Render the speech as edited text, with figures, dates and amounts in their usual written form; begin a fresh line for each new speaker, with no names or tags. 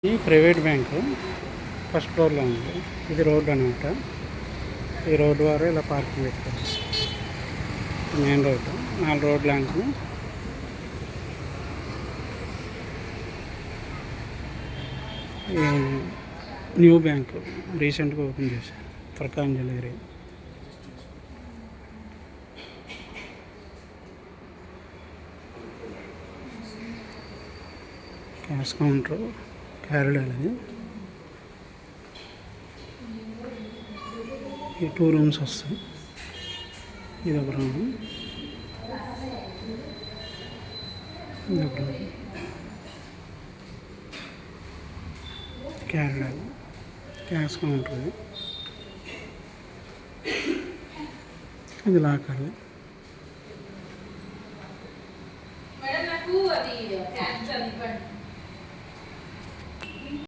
ఈ private bank first ఫ్లోర్లో ఉంది. ఇది రోడ్డు అనమాట. ఈ రోడ్డు వారు ఇలా పార్కింగ్ పెట్టుకోవచ్చు. మెయిన్ రోడ్డు 4 రోడ్లు అనుకుని న్యూ బ్యాంకు రీసెంట్గా ఓపెన్ చేశారు ప్రకాంజలి ఏరియా. క్యాష్ కౌంటర్ క్యారిడాల్ అది. ఈ 2 రూమ్స్ వస్తాయి. ఇది ఒక రూమ్, ఇది ఒక రూమ్. క్యారిడాల్ క్యాష్ కౌంటర్ అది. ఇది లాకర్.
మేడం నాకు అది క్యాష్ ఇవ్వండి.